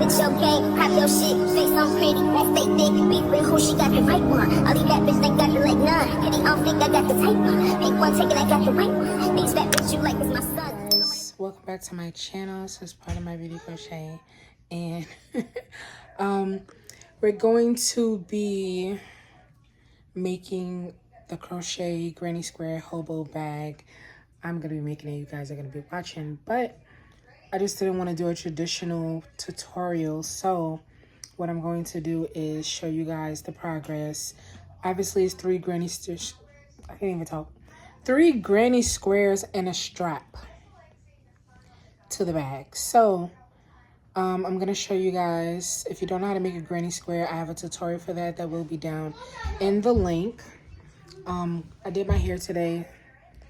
with your game, pop your shit, say something pretty, let's stay thick, beef with who she got the right one. All these bad bitches ain't got the like none, and they all think I got the type one. Make one take it, I got the right one. These bad bitches you like is my son. Guys, welcome back to my channel. This is PardonMyBeautii Crochet, and we're going to be making the crochet granny square hobo bag. I'm gonna be making it, you guys are gonna be watching, but I just didn't want to do a traditional tutorial, so what I'm going to do is show you guys the progress. Obviously it's three granny squares and a strap to the bag. So I'm gonna show you guys, if you don't know how to make a granny square, I have a tutorial for that will be down in the link. I did my hair today,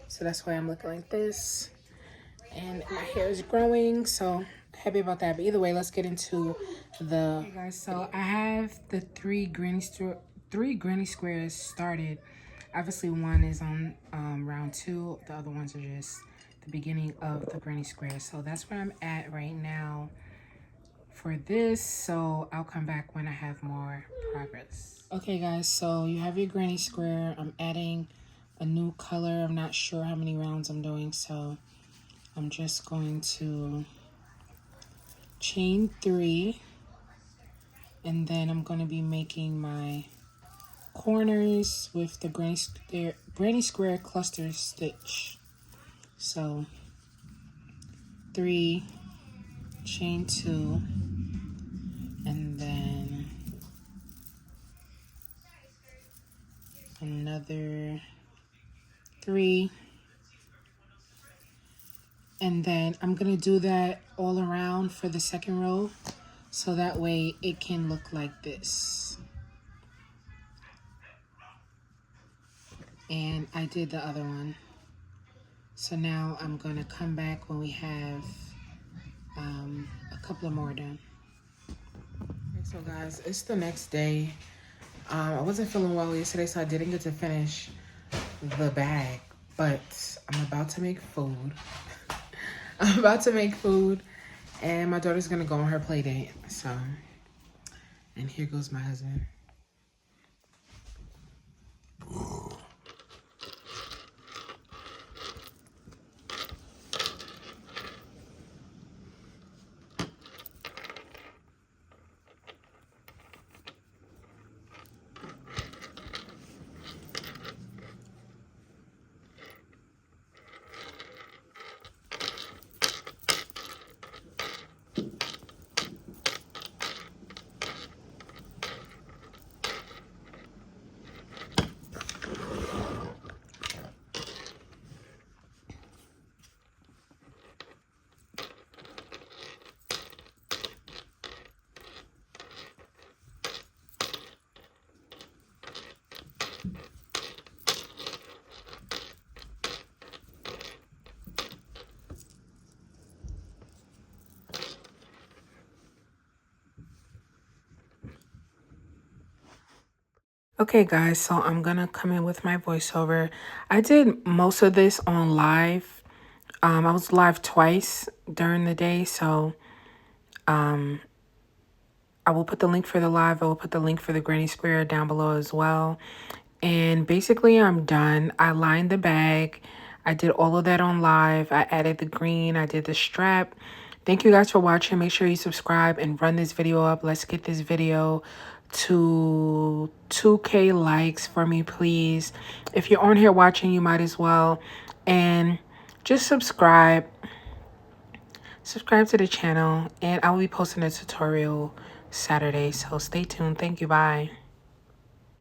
so that's why I'm looking like this, and my hair is growing, so happy about that. But either way, let's get into the okay guys. So I have the three granny squares started. Obviously one is on round 2, the other ones are just the beginning of the granny square. So that's where I'm at right now for this, so I'll come back when I have more progress. Okay guys, so you have your granny square. I'm adding a new color. I'm not sure how many rounds I'm doing, so I'm just going to chain 3, and then I'm going to be making my corners with the granny square cluster stitch. So 3, chain 2, and then another 3, and then I'm gonna do that all around for the second row, so that way it can look like this. And I did the other one, so now I'm gonna come back when we have a couple of more done. Okay, so guys, it's the next day. I wasn't feeling well yesterday, so I didn't get to finish the bag, but I'm about to make food. I'm about to make food, and my daughter's gonna go on her play date. So, and here goes my husband. Okay guys, so I'm gonna come in with my voiceover. I did most of this on live. I was live twice during the day, so I will put the link for the live. I will put the link for the granny square down below as well. And basically I'm done. I lined the bag. I did all of that on live. I added the green. I did the strap. Thank you guys for watching. Make sure you subscribe and run this video up. Let's get this video to 2K likes for me, please. If you're on here watching, you might as well. And just subscribe to the channel, and I will be posting a tutorial Saturday, so stay tuned. Thank you. Bye.